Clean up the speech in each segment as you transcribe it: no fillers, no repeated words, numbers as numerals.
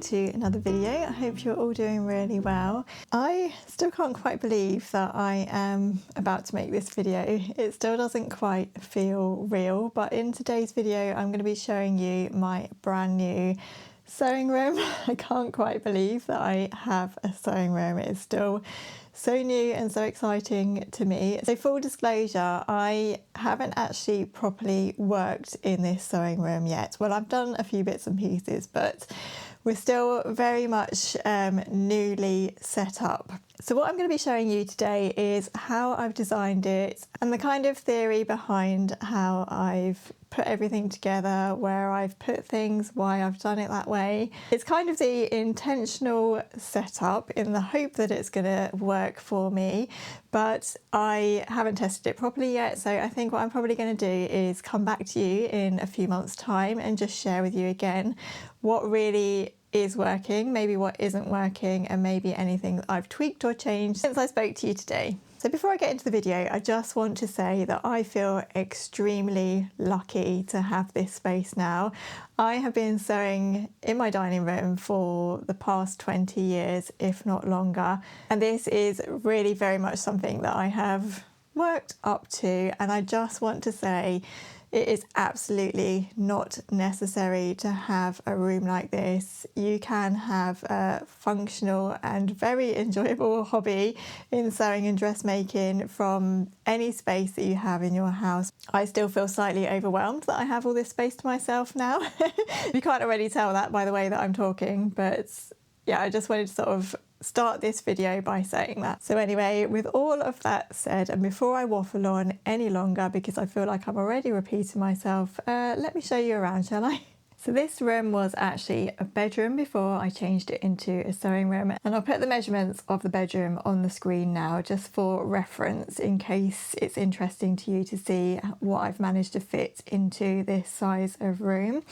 to another video. I hope you're all doing really well. I still can't quite believe that I am about to make this video. It still doesn't quite feel real, but in today's video I'm going to be showing you my brand new sewing room. I can't quite believe that I have a sewing room. It is still so new and so exciting to me. So full disclosure, I haven't actually properly worked in this sewing room yet. Well, I've done a few bits and pieces, but we're still very much newly set up. So what I'm going to be showing you today is how I've designed it and the kind of theory behind how I've put everything together, where I've put things, why I've done it that way. It's kind of the intentional setup in the hope that it's going to work for me, but I haven't tested it properly yet. So I think what I'm probably going to do is come back to you in a few months' time and just share with you again what really is working, maybe what isn't working, and maybe anything that I've tweaked or changed since I spoke to you today. So before I get into the video, I just want to say that I feel extremely lucky to have this space now. I have been sewing in my dining room for the past 20 years, if not longer, and this is really very much something that I have worked up to, and I just want to say it is absolutely not necessary to have a room like this. You can have a functional and very enjoyable hobby in sewing and dressmaking from any space that you have in your house. I still feel slightly overwhelmed that I have all this space to myself now. You can't already tell that by the way that I'm talking, but yeah, I just wanted to sort of start this video by saying that. So anyway, with all of that said, and before I waffle on any longer because I feel like I'm already repeating myself, let me show you around, shall I? So this room was actually a bedroom before I changed it into a sewing room, and I'll put the measurements of the bedroom on the screen now just for reference in case it's interesting to you to see what I've managed to fit into this size of room.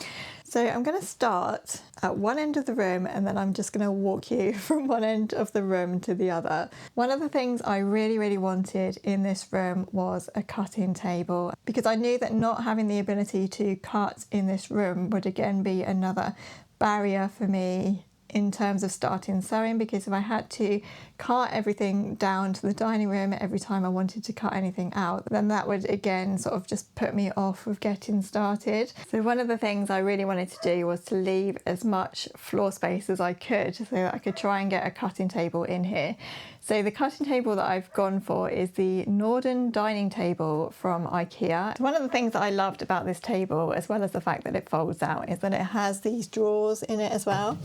So I'm going to start at one end of the room and then I'm just going to walk you from one end of the room to the other. One of the things I really wanted in this room was a cutting table, because I knew that not having the ability to cut in this room would again be another barrier for me in terms of starting sewing, because if I had to cart everything down to the dining room every time I wanted to cut anything out, then that would again sort of just put me off of getting started. So one of the things I really wanted to do was to leave as much floor space as I could so that I could try and get a cutting table in here. So the cutting table that I've gone for is the Norden dining table from IKEA. One of the things that I loved about this table, as well as the fact that it folds out, is that it has these drawers in it as well.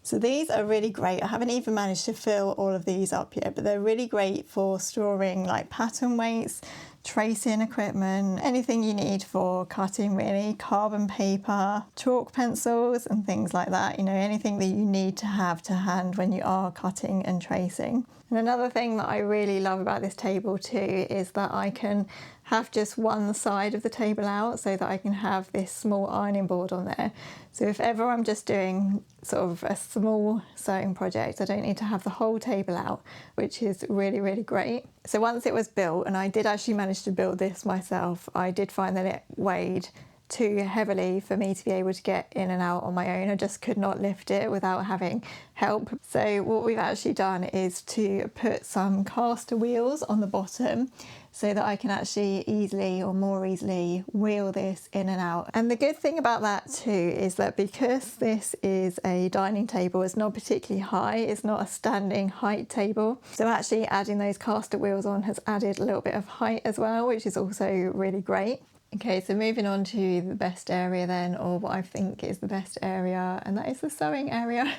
So these are really great. I haven't even managed to fill all of these up yet, but they're really great for storing like pattern weights, tracing equipment, anything you need for cutting really, carbon paper, chalk pencils and things like that, you know, anything that you need to have to hand when you are cutting and tracing. And another thing that I really love about this table too is that I can have just one side of the table out so that I can have this small ironing board on there. So if ever I'm just doing sort of a small sewing project, I don't need to have the whole table out, which is really great. So once it was built, and I did actually manage to build this myself, I did find that it weighed too heavily for me to be able to get in and out on my own. I just could not lift it without having help. So what we've actually done is to put some caster wheels on the bottom so that I can actually easily or more easily wheel this in and out. And the good thing about that too is that because this is a dining table, it's not particularly high, it's not a standing height table. So actually adding those caster wheels on has added a little bit of height as well, which is also really great. Okay, so moving on to the best area then, or what I think is the best area, and that is the sewing area.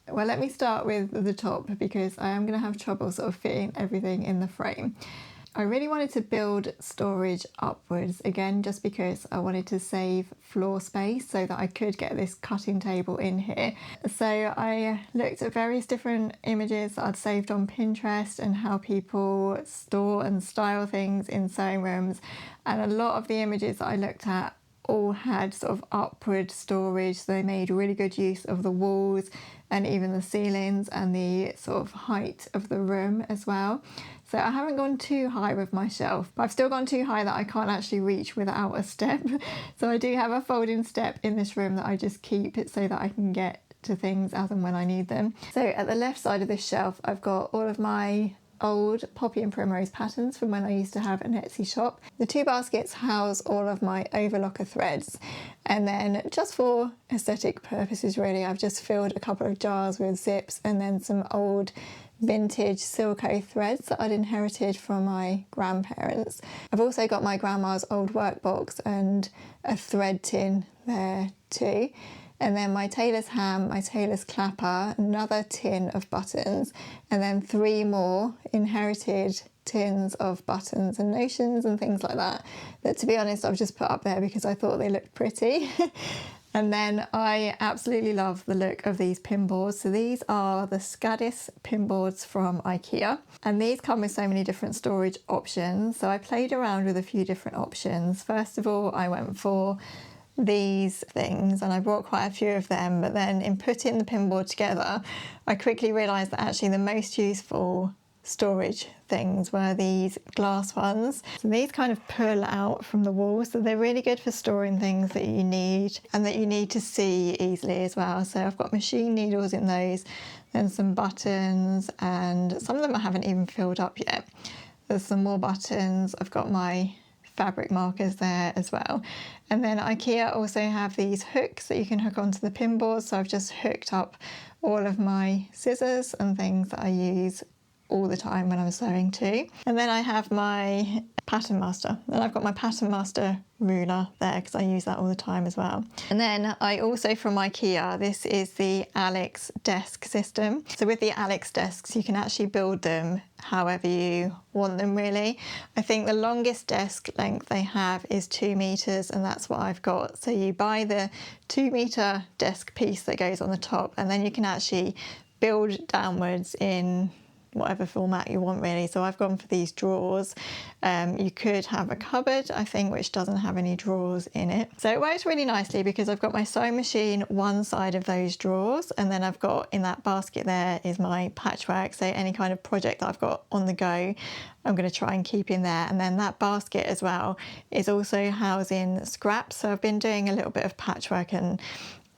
Well, let me start with the top because I am going to have trouble sort of fitting everything in the frame. I really wanted to build storage upwards, again, just because I wanted to save floor space so that I could get this cutting table in here. So I looked at various different images that I'd saved on Pinterest and how people store and style things in sewing rooms. And a lot of the images that I looked at all had sort of upward storage. So they made really good use of the walls and even the ceilings and the sort of height of the room as well. So I haven't gone too high with my shelf, but I've still gone too high that I can't actually reach without a step. So I do have a folding step in this room that I just keep it so that I can get to things as and when I need them. So at the left side of this shelf, I've got all of my old poppy and primrose patterns from when I used to have an Etsy shop. The two baskets house all of my overlocker threads, and then just for aesthetic purposes really, I've just filled a couple of jars with zips and then some old vintage Silco threads that I'd inherited from my grandparents. I've also got my grandma's old workbox and a thread tin there too. And then my tailor's ham, my tailor's clapper, another tin of buttons, and then 3 more inherited tins of buttons and notions and things like that, that to be honest I've just put up there because I thought they looked pretty. And then I absolutely love the look of these pin boards. So these are the Skadis pin boards from IKEA, and these come with so many different storage options. So I played around with a few different options. First of all, I went for these things and I bought quite a few of them, but then in putting the pin board together, I quickly realised that actually the most useful storage things were these glass ones. So these kind of pull out from the wall, so they're really good for storing things that you need and that you need to see easily as well. So I've got machine needles in those, then some buttons, and some of them I haven't even filled up yet. There's some more buttons. I've got my fabric markers there as well. And then IKEA also have these hooks that you can hook onto the pin board, so I've just hooked up all of my scissors and things that I use all the time when I'm sewing too. And then I have my Pattern Master, and I've got my Pattern Master ruler there because I use that all the time as well. And then I also, from IKEA, this is the Alex desk system. So with the Alex desks, you can actually build them however you want them really. I think the longest desk length they have is 2 meters, and that's what I've got. So you buy the 2 meter desk piece that goes on the top, and then you can actually build downwards in whatever format you want really. So I've gone for these drawers. You could have a cupboard, I think, which doesn't have any drawers in it. So it works really nicely because I've got my sewing machine one side of those drawers, and then I've got in that basket there is my patchwork. So any kind of project that I've got on the go, I'm going to try and keep in there. And then that basket as well is also housing scraps. So I've been doing a little bit of patchwork and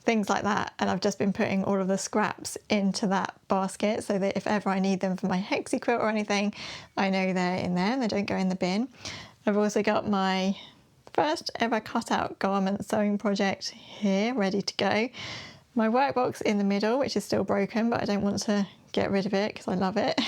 things like that, and I've just been putting all of the scraps into that basket so that if ever I need them for my hexie quilt or anything, I know they're in there and they don't go in the bin. I've also got my first ever cut out garment sewing project here ready to go. My workbox in the middle, which is still broken, but I don't want to get rid of it because I love it.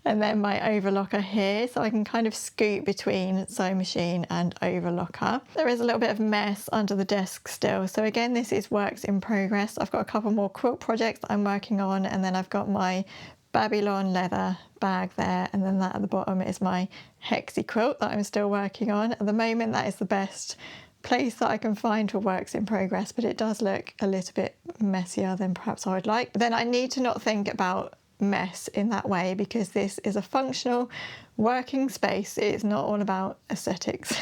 And then my overlocker here, so I can kind of scoot between sewing machine and overlocker. There is a little bit of mess under the desk still, so again this is works in progress. I've got a couple more quilt projects that I'm working on, and then I've got my Babylon leather bag there, and then that at the bottom is my hexie quilt that I'm still working on. At the moment that is the best place that I can find for works in progress, but it does look a little bit messier than perhaps I would like. But then I need to not think about mess in that way because this is a functional working space. It's not all about aesthetics.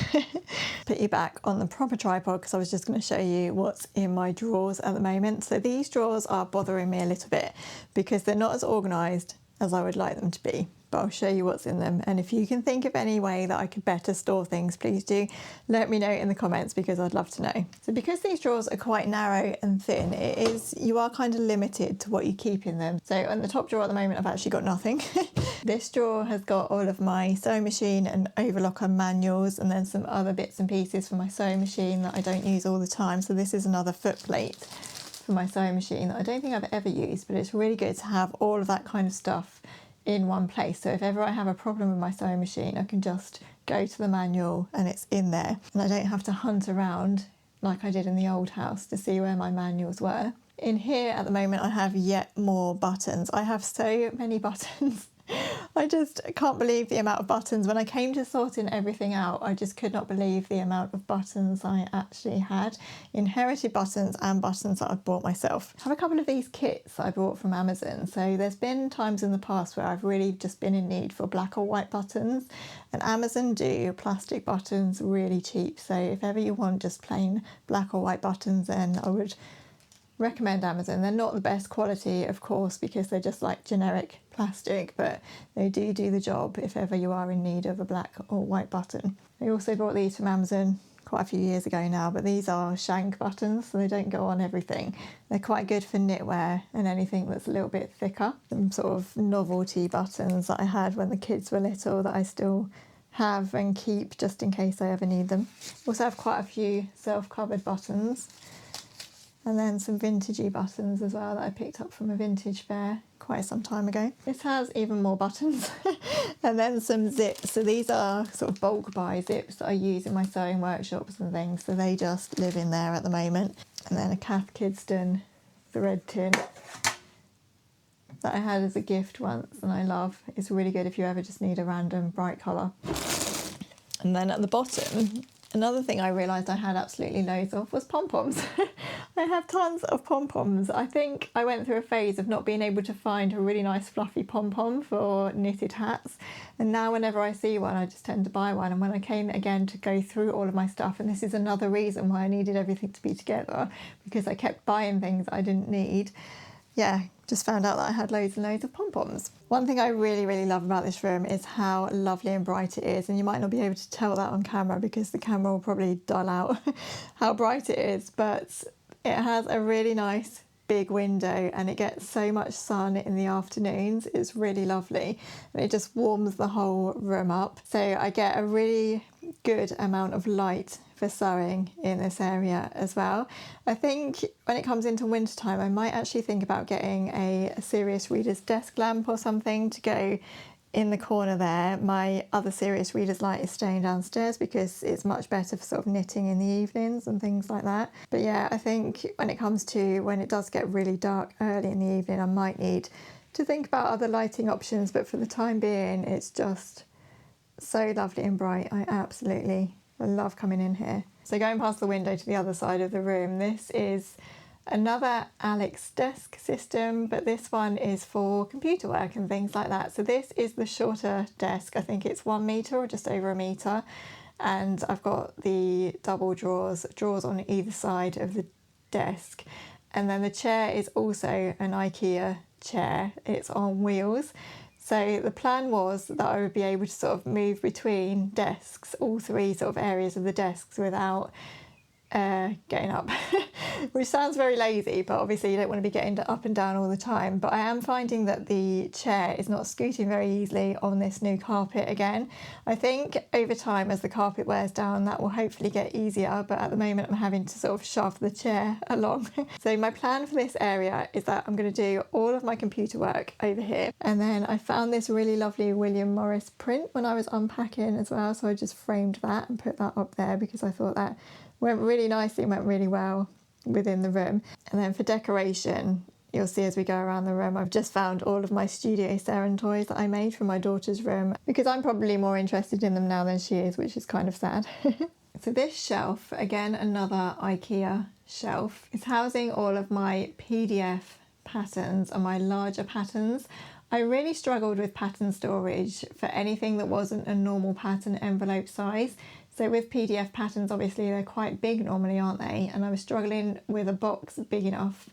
Put you back on the proper tripod because I was just going to show you what's in my drawers at the moment. So these drawers are bothering me a little bit because they're not as organised as I would like them to be, but I'll show you what's in them. And if you can think of any way that I could better store things, please do let me know in the comments because I'd love to know. So because these drawers are quite narrow and thin, you are kind of limited to what you keep in them. So on the top drawer at the moment, I've actually got nothing. This drawer has got all of my sewing machine and overlocker manuals, and then some other bits and pieces for my sewing machine that I don't use all the time. So this is another foot plate for my sewing machine that I don't think I've ever used, but it's really good to have all of that kind of stuff in one place. So if ever I have a problem with my sewing machine, I can just go to the manual and it's in there, and I don't have to hunt around like I did in the old house to see where my manuals were. In here at the moment I have yet more buttons. I have so many buttons. I just can't believe the amount of buttons. When I came to sorting everything out, I just could not believe the amount of buttons I actually had. Inherited buttons and buttons that I've bought myself. I have a couple of these kits that I bought from Amazon. So there's been times in the past where I've really just been in need for black or white buttons, and Amazon do plastic buttons really cheap. So if ever you want just plain black or white buttons, then I would recommend Amazon. They're not the best quality, of course, because they're just like generic plastic, but they do the job if ever you are in need of a black or white button. I also bought these from Amazon quite a few years ago now, but these are shank buttons, so they don't go on everything. They're quite good for knitwear and anything that's a little bit thicker. Some sort of novelty buttons that I had when the kids were little that I still have and keep just in case I ever need them. Also have quite a few self-covered buttons, and then some vintagey buttons as well that I picked up from a vintage fair quite some time ago. This has even more buttons and then some zips. So these are sort of bulk buy zips that I use in my sewing workshops and things, so they just live in there at the moment. And then a Cath Kidston thread tin that I had as a gift once and I love. It's really good if you ever just need a random bright colour. And then at the bottom, another thing I realised I had absolutely loads of was pom-poms. I have tons of pom-poms. I think I went through a phase of not being able to find a really nice fluffy pom-pom for knitted hats, and now whenever I see one I just tend to buy one. And when I came again to go through all of my stuff, and this is another reason why I needed everything to be together, because I kept buying things I didn't need, yeah, just found out that I had loads and loads of pom-poms. One thing I really love about this room is how lovely and bright it is, and you might not be able to tell that on camera because the camera will probably dull out how bright it is, but it has a really nice big window and it gets so much sun in the afternoons. It's really lovely and it just warms the whole room up. So I get a really good amount of light for sewing in this area as well. I think when it comes into winter time, I might actually think about getting a Serious Readers desk lamp or something to go in the corner there. My other Serious Readers light is staying downstairs because it's much better for sort of knitting in the evenings and things like that. But yeah, I think when it comes to when it does get really dark early in the evening, I might need to think about other lighting options, but for the time being, it's just so lovely and bright. I love coming in here. So going past the window to the other side of the room, this is another Alex desk system, but this one is for computer work and things like that. So this is the shorter desk. I think it's 1 metre or just over a metre. And I've got the double drawers on either side of the desk. And then the chair is also an IKEA chair. It's on wheels. So the plan was that I would be able to sort of move between desks, all three sort of areas of the desks without getting up, which sounds very lazy, but obviously you don't want to be getting up and down all the time. But I am finding that the chair is not scooting very easily on this new carpet again. I think over time as the carpet wears down that will hopefully get easier, but at the moment I'm having to sort of shove the chair along. So my plan for this area is that I'm going to do all of my computer work over here, and then I found this really lovely William Morris print when I was unpacking as well, so I just framed that and put that up there because I thought that went really nicely and went really well within the room. And then for decoration, you'll see as we go around the room, I've just found all of my Studio Seren toys that I made for my daughter's room because I'm probably more interested in them now than she is, which is kind of sad. So this shelf, again another IKEA shelf, is housing all of my PDF patterns and my larger patterns. I really struggled with pattern storage for anything that wasn't a normal pattern envelope size. So with PDF patterns, obviously they're quite big normally, aren't they? And I was struggling with a box big enough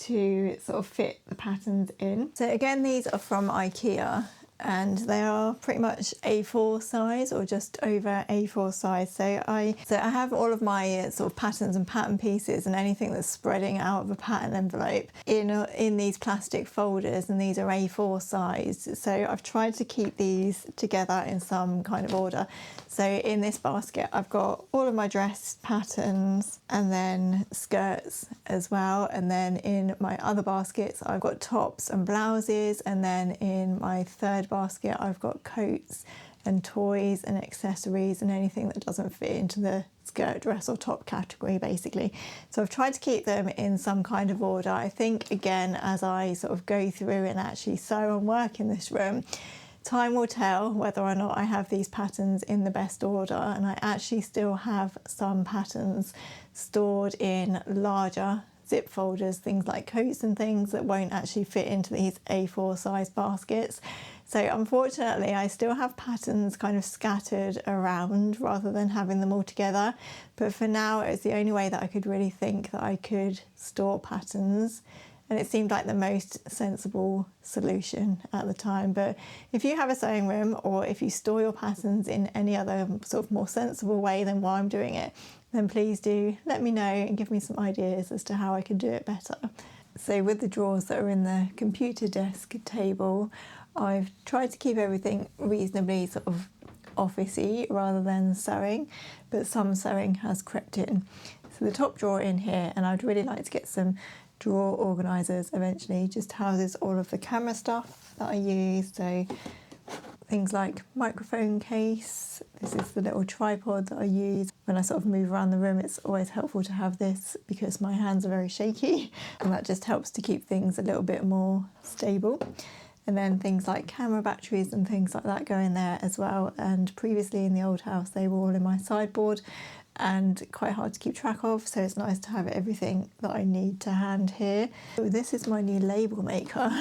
to sort of fit the patterns in. So again, these are from IKEA and they are pretty much A4 size or just over A4 size. So I have all of my sort of patterns and pattern pieces and anything that's spreading out of a pattern envelope in these plastic folders, and these are A4 size. So I've tried to keep these together in some kind of order. So in this basket, I've got all of my dress patterns and then skirts as well. And then in my other baskets, I've got tops and blouses. And then in my third basket, I've got coats and toys and accessories and anything that doesn't fit into the skirt, dress or top category, basically. So I've tried to keep them in some kind of order. I think, again, as I sort of go through and actually sew and work in this room, time will tell whether or not I have these patterns in the best order, and I actually still have some patterns stored in larger zip folders, things like coats and things that won't actually fit into these A4 size baskets. So unfortunately I still have patterns kind of scattered around rather than having them all together, but for now it's the only way that I could really think that I could store patterns and it seemed like the most sensible solution at the time. But if you have a sewing room, or if you store your patterns in any other sort of more sensible way than why I'm doing it, then please do let me know and give me some ideas as to how I can do it better. So with the drawers that are in the computer desk table, I've tried to keep everything reasonably sort of officey rather than sewing, but some sewing has crept in. So the top drawer in here, and I'd really like to get some drawer organisers eventually, just houses all of the camera stuff that I use. So things like microphone case, this is the little tripod that I use. When I sort of move around the room, it's always helpful to have this because my hands are very shaky, and that just helps to keep things a little bit more stable. And then things like camera batteries and things like that go in there as well. And previously in the old house, they were all in my sideboard and quite hard to keep track of, so it's nice to have everything that I need to hand here. So this is my new label maker.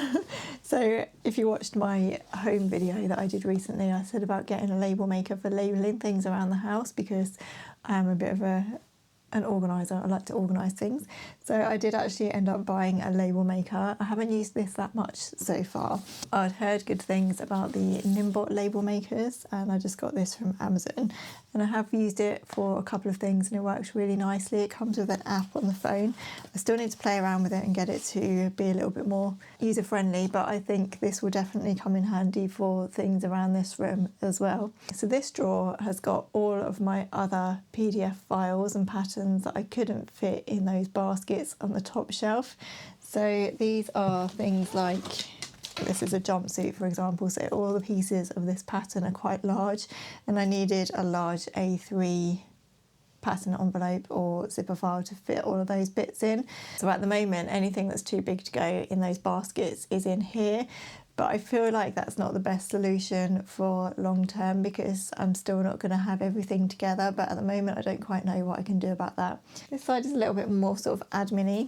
So if you watched my home video that I did recently, I said about getting a label maker for labelling things around the house because I am a bit of an organiser. I like to organise things. So I did actually end up buying a label maker. I haven't used this that much so far. I'd heard good things about the Nimbot label makers, and I just got this from Amazon, and I have used it for a couple of things and it works really nicely. It comes with an app on the phone. I still need to play around with it and get it to be a little bit more user friendly, but I think this will definitely come in handy for things around this room as well. So this drawer has got all of my other PDF files and patterns that I couldn't fit in those baskets on the top shelf. So these are things like, this is a jumpsuit for example, so all the pieces of this pattern are quite large, and I needed a large A3 pattern envelope or zipper file to fit all of those bits in. So at the moment, anything that's too big to go in those baskets is in here, but I feel like that's not the best solution for long term because I'm still not going to have everything together, but at the moment I don't quite know what I can do about that. This side is a little bit more sort of admin-y.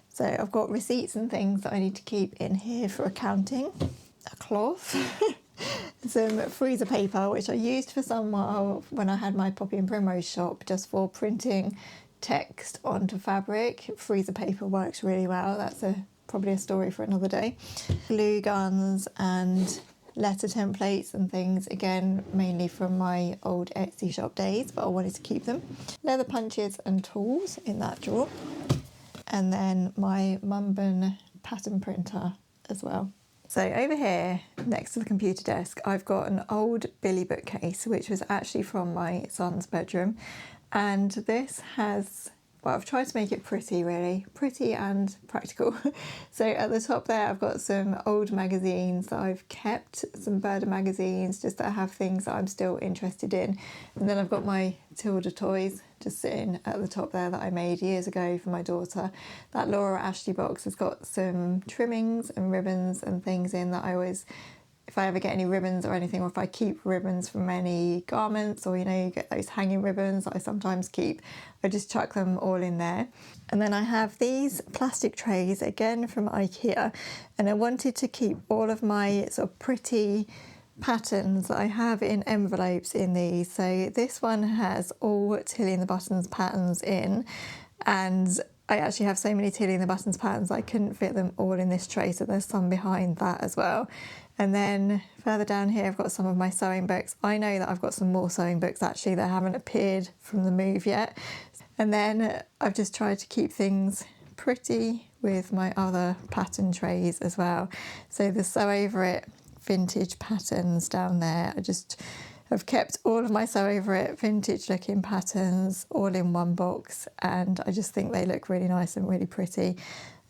So I've got receipts and things that I need to keep in here for accounting, a cloth, some freezer paper, which I used for some while when I had my Poppy and Primrose shop just for printing text onto fabric. Freezer paper works really well. That's probably a story for another day. Glue guns and letter templates and things, again mainly from my old Etsy shop days, but I wanted to keep them. Leather punches and tools in that drawer. And then my Mumban pattern printer as well. So over here, next to the computer desk, I've got an old Billy bookcase, which was actually from my son's bedroom. And this has, well, I've tried to make it pretty, really. Pretty and practical. So at the top there, I've got some old magazines that I've kept, some Burda magazines, just that have things that I'm still interested in. And then I've got my Tilda toys just sitting at the top there that I made years ago for my daughter. That Laura Ashley box has got some trimmings and ribbons and things in that I always, if I ever get any ribbons or anything, or if I keep ribbons from any garments, or you know, you get those hanging ribbons that I sometimes keep, I just chuck them all in there. And then I have these plastic trays, again from IKEA, and I wanted to keep all of my sort of pretty patterns that I have in envelopes in these. So this one has all Tilly and the Buttons patterns in, and I actually have so many Tilly and the Buttons patterns I couldn't fit them all in this tray, so there's some behind that as well. And then further down here I've got some of my sewing books. I know that I've got some more sewing books actually that haven't appeared from the move yet. And then I've just tried to keep things pretty with my other pattern trays as well. So the Sew Over It vintage patterns down there, I just have kept all of my Sew Over It vintage looking patterns all in one box, and I just think they look really nice and really pretty,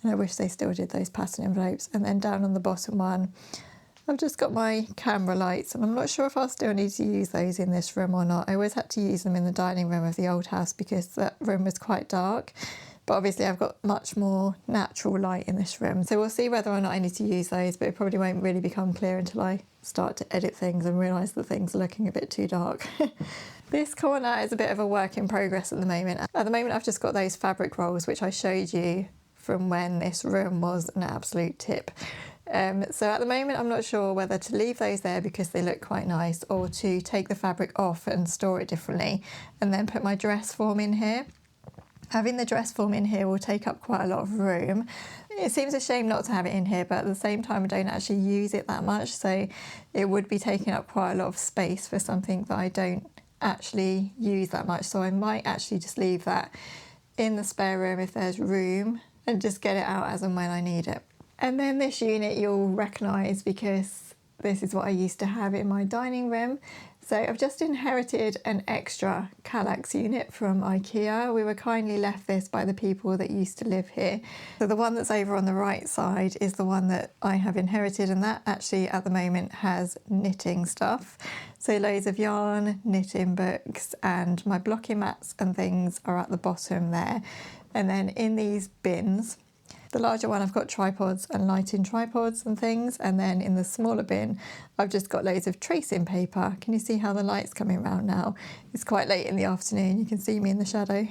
and I wish they still did those pattern envelopes. And then down on the bottom one I've just got my camera lights, and I'm not sure if I'll still need to use those in this room or not. I always had to use them in the dining room of the old house because that room was quite dark. But obviously I've got much more natural light in this room. So we'll see whether or not I need to use those, but it probably won't really become clear until I start to edit things and realise that things are looking a bit too dark. This corner is a bit of a work in progress at the moment. At the moment I've just got those fabric rolls, which I showed you from when this room was an absolute tip. So at the moment I'm not sure whether to leave those there because they look quite nice, or to take the fabric off and store it differently and then put my dress form in here. Having the dress form in here will take up quite a lot of room. It seems a shame not to have it in here, but at the same time I don't actually use it that much, so it would be taking up quite a lot of space for something that I don't actually use that much. So I might actually just leave that in the spare room if there's room and just get it out as and when I need it. And then this unit you'll recognise because this is what I used to have in my dining room. So I've just inherited an extra Kallax unit from IKEA. We were kindly left this by the people that used to live here. So the one that's over on the right side is the one that I have inherited, and that actually at the moment has knitting stuff. So loads of yarn, knitting books, and my blocking mats and things are at the bottom there. And then in these bins, the larger one I've got tripods and lighting tripods and things, and then in the smaller bin I've just got loads of tracing paper. Can you see how the light's coming around now? It's quite late in the afternoon, you can see me in the shadow.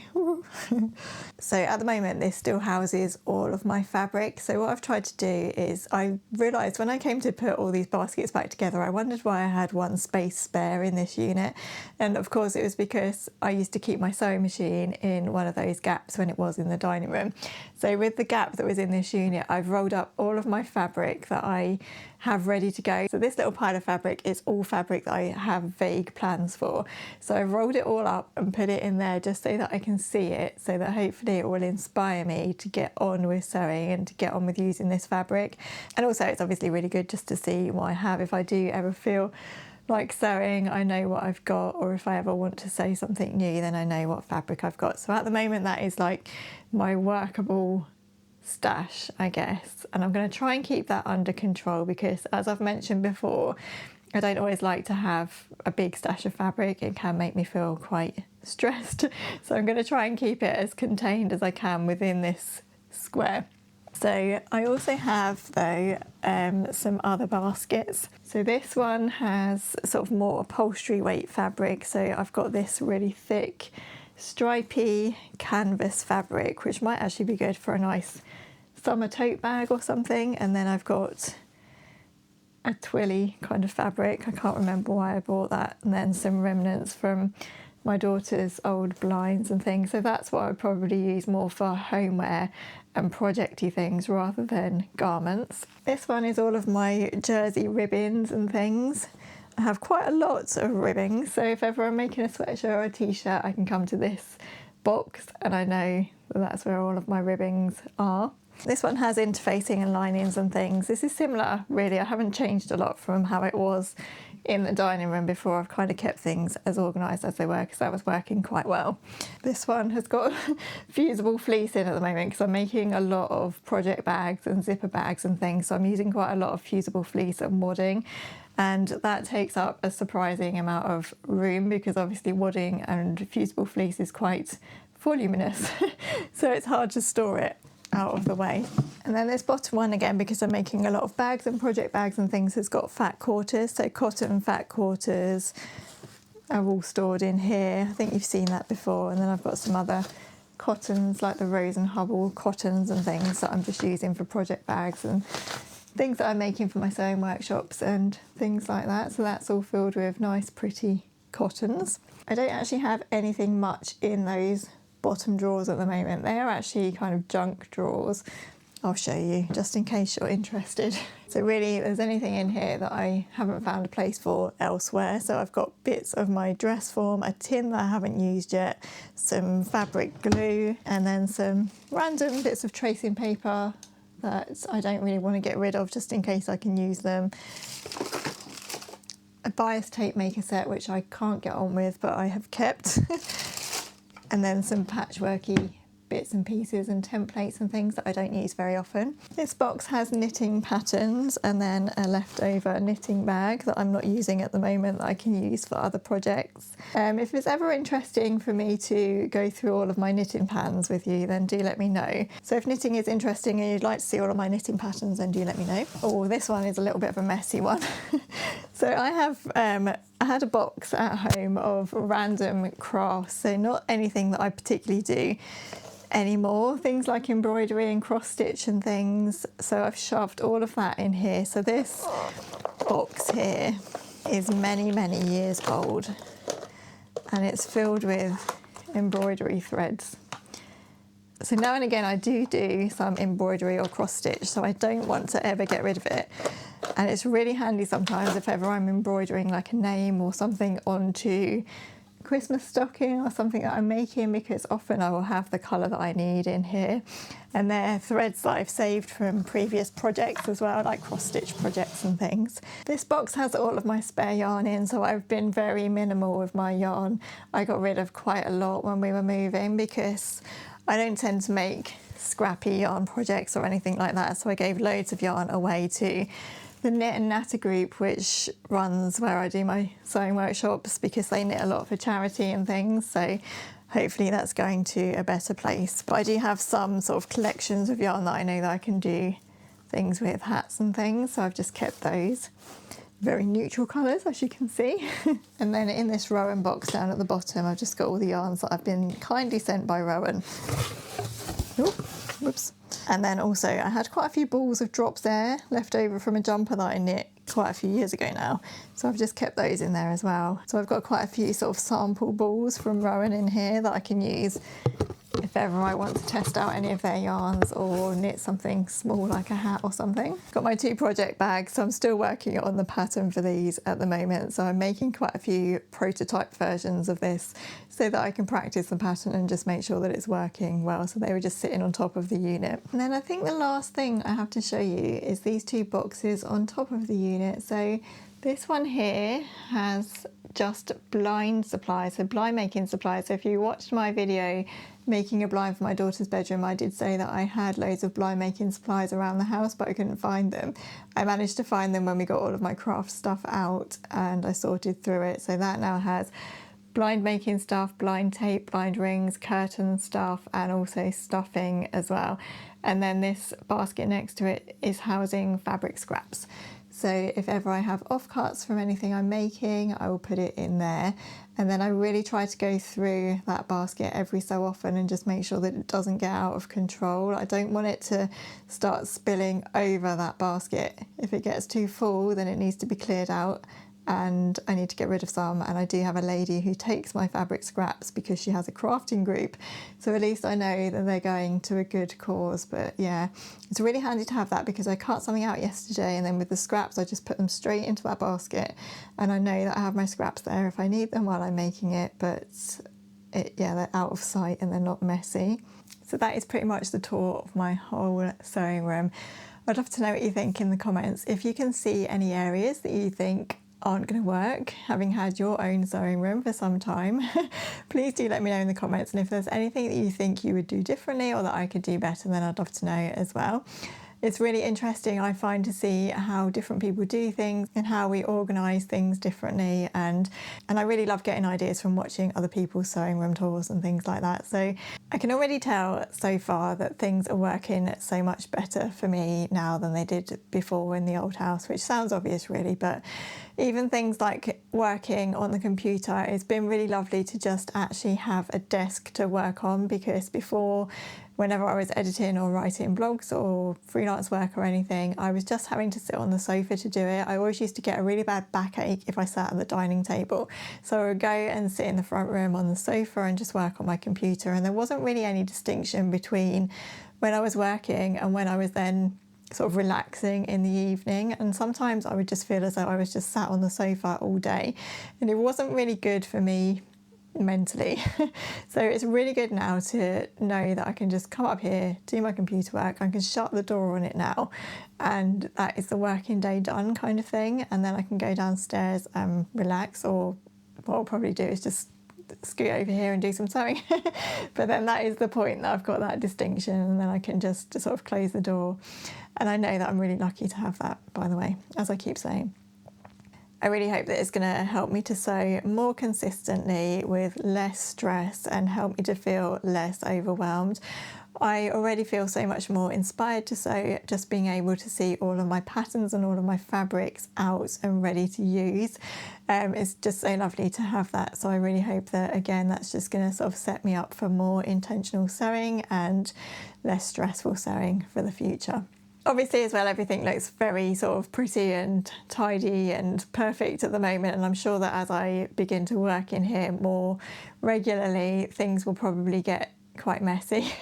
So at the moment this still houses all of my fabric. So what I've tried to do is, I realised when I came to put all these baskets back together, I wondered why I had one space spare in this unit, and of course it was because I used to keep my sewing machine in one of those gaps when it was in the dining room. So with the gap that was in this unit, I've rolled up all of my fabric that I have ready to go. So this little pile of fabric is all fabric that I have vague plans for. So I've rolled it all up and put it in there just so that I can see it, so that hopefully it will inspire me to get on with sewing and to get on with using this fabric. And also it's obviously really good just to see what I have. If I do ever feel like sewing, I know what I've got, or if I ever want to sew something new, then I know what fabric I've got. So at the moment that is like my workable stash, I guess, and I'm going to try and keep that under control because, as I've mentioned before, I don't always like to have a big stash of fabric. It can make me feel quite stressed, so I'm going to try and keep it as contained as I can within this square. So I also have though some other baskets. So this one has sort of more upholstery weight fabric, so I've got this really thick stripy canvas fabric which might actually be good for a nice summer tote bag or something. And then I've got a twilly kind of fabric, I can't remember why I bought that, and then some remnants from my daughter's old blinds and things. So that's what I would probably use more for homeware and projecty things rather than garments. This one is all of my jersey ribbons and things. I have quite a lot of ribbing, so if ever I'm making a sweatshirt or a t-shirt, I can come to this box and I know that that's where all of my ribbings are. This one has interfacing and linings and things. This is similar really, I haven't changed a lot from how it was in the dining room before. I've kind of kept things as organised as they were because that was working quite well. This one has got fusible fleece in at the moment because I'm making a lot of project bags and zipper bags and things, so I'm using quite a lot of fusible fleece and wadding, and that takes up a surprising amount of room because obviously wadding and fusible fleece is quite voluminous so it's hard to store it out of the way. And then this bottom one, again, because I'm making a lot of bags and project bags and things, has got fat quarters, so cotton fat quarters are all stored in here. I think you've seen that before. And then I've got some other cottons like the Rose and Hubble cottons and things that I'm just using for project bags and things that I'm making for my sewing workshops and things like that. So that's all filled with nice pretty cottons. I don't actually have anything much in those bottom drawers at the moment. They are actually kind of junk drawers. I'll show you just in case you're interested. So really, if there's anything in here that I haven't found a place for elsewhere. So I've got bits of my dress form, a tin that I haven't used yet, some fabric glue, and then some random bits of tracing paper that I don't really want to get rid of just in case I can use them. A bias tape maker set which I can't get on with but I have kept. And then some patchworky bits and pieces and templates and things that I don't use very often. This box has knitting patterns and then a leftover knitting bag that I'm not using at the moment that I can use for other projects. If it's ever interesting for me to go through all of my knitting patterns with you, then do let me know. So if knitting is interesting and you'd like to see all of my knitting patterns, then do let me know. Oh, this one is a little bit of a messy one. So I had a box at home of random crafts, so not anything that I particularly do anymore, things like embroidery and cross stitch and things, so I've shoved all of that in here. So this box here is many years old and it's filled with embroidery threads. So now and again I do some embroidery or cross stitch, so I don't want to ever get rid of it. And it's really handy sometimes if ever I'm embroidering like a name or something onto Christmas stocking or something that I'm making, because often I will have the colour that I need in here, and they're threads that I've saved from previous projects as well, like cross stitch projects and things. This box has all of my spare yarn in, so I've been very minimal with my yarn. I got rid of quite a lot when we were moving because I don't tend to make scrappy yarn projects or anything like that, so I gave loads of yarn away to the Knit and Natter group, which runs where I do my sewing workshops, because they knit a lot for charity and things, so hopefully that's going to a better place. But I do have some sort of collections of yarn that I know that I can do things with, hats and things, so I've just kept those. Very neutral colours, as you can see. And then in this Rowan box down at the bottom, I've just got all the yarns that I've been kindly sent by Rowan. Ooh, whoops. And then also I had quite a few balls of drops there left over from a jumper that I knit quite a few years ago now, so I've just kept those in there as well. So I've got quite a few sort of sample balls from Rowan in here that I can use if ever I want to test out any of their yarns or knit something small like a hat or something. Got my 2 project bags, so I'm still working on the pattern for these at the moment, so I'm making quite a few prototype versions of this so that I can practice the pattern and just make sure that it's working well. So they were just sitting on top of the unit. And then I think the last thing I have to show you is these 2 boxes on top of the unit. So this one here has just blind supplies, so blind making supplies. So if you watched my video making a blind for my daughter's bedroom, I did say that I had loads of blind making supplies around the house, but I couldn't find them. I managed to find them when we got all of my craft stuff out and I sorted through it. So that now has blind making stuff, blind tape, blind rings, curtain stuff, and also stuffing as well. And then this basket next to it is housing fabric scraps. So if ever I have offcuts from anything I'm making, I will put it in there. And then I really try to go through that basket every so often and just make sure that it doesn't get out of control. I don't want it to start spilling over that basket. If it gets too full, then it needs to be cleared out, and I need to get rid of some. And I do have a lady who takes my fabric scraps because she has a crafting group, so at least I know that they're going to a good cause. But yeah, it's really handy to have that because I cut something out yesterday and then with the scraps I just put them straight into that basket, and I know that I have my scraps there if I need them while I'm making it, but yeah, they're out of sight and they're not messy. So that is pretty much the tour of my whole sewing room. I'd love to know what you think in the comments. If you can see any areas that you think aren't going to work, having had your own sewing room for some time, please do let me know in the comments. And if there's anything that you think you would do differently or that I could do better, then I'd love to know as well. It's really interesting, I find, to see how different people do things and how we organise things differently, and I really love getting ideas from watching other people's sewing room tours and things like that. So I can already tell so far that things are working so much better for me now than they did before in the old house, which sounds obvious really, but even things like working on the computer, it's been really lovely to just actually have a desk to work on, because before, whenever I was editing or writing blogs or freelance work or anything, I was just having to sit on the sofa to do it. I always used to get a really bad backache if I sat at the dining table. So I would go and sit in the front room on the sofa and just work on my computer. And there wasn't really any distinction between when I was working and when I was then sort of relaxing in the evening. And sometimes I would just feel as though I was just sat on the sofa all day, and it wasn't really good for me mentally. So it's really good now to know that I can just come up here, do my computer work, I can shut the door on it now, and that is the working day done kind of thing, and then I can go downstairs and relax, or what I'll probably do is just scoot over here and do some sewing. But then that is the point, that I've got that distinction, and then I can just sort of close the door. And I know that I'm really lucky to have that, by the way, as I keep saying. I really hope that it's going to help me to sew more consistently with less stress and help me to feel less overwhelmed. I already feel so much more inspired to sew, just being able to see all of my patterns and all of my fabrics out and ready to use. It's just so lovely to have that. So I really hope that, again, that's just going to sort of set me up for more intentional sewing and less stressful sewing for the future. Obviously as well, everything looks very sort of pretty and tidy and perfect at the moment, and I'm sure that as I begin to work in here more regularly, things will probably get quite messy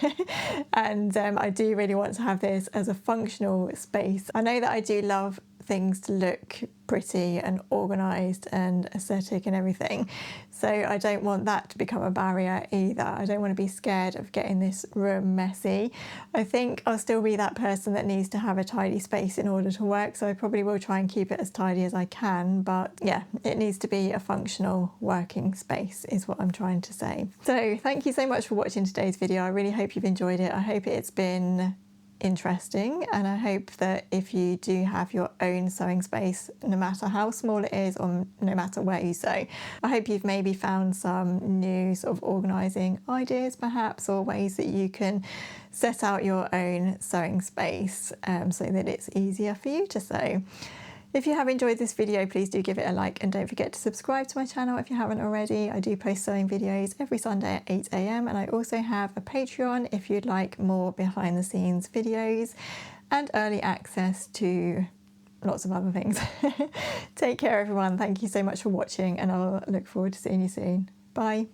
and I do really want to have this as a functional space. I know that I do love things to look pretty and organised and aesthetic and everything, so I don't want that to become a barrier either. I don't want to be scared of getting this room messy. I think I'll still be that person that needs to have a tidy space in order to work, so I probably will try and keep it as tidy as I can, but yeah, it needs to be a functional working space is what I'm trying to say. So thank you so much for watching today's video. I really hope you've enjoyed it. I hope it's been interesting, and I hope that if you do have your own sewing space, no matter how small it is or no matter where you sew, I hope you've maybe found some new sort of organising ideas perhaps, or ways that you can set out your own sewing space so that it's easier for you to sew. If you have enjoyed this video, please do give it a like, and don't forget to subscribe to my channel if you haven't already. I do post sewing videos every Sunday at 8 AM, and I also have a Patreon if you'd like more behind the scenes videos and early access to lots of other things. Take care everyone, thank you so much for watching, and I'll look forward to seeing you soon. Bye.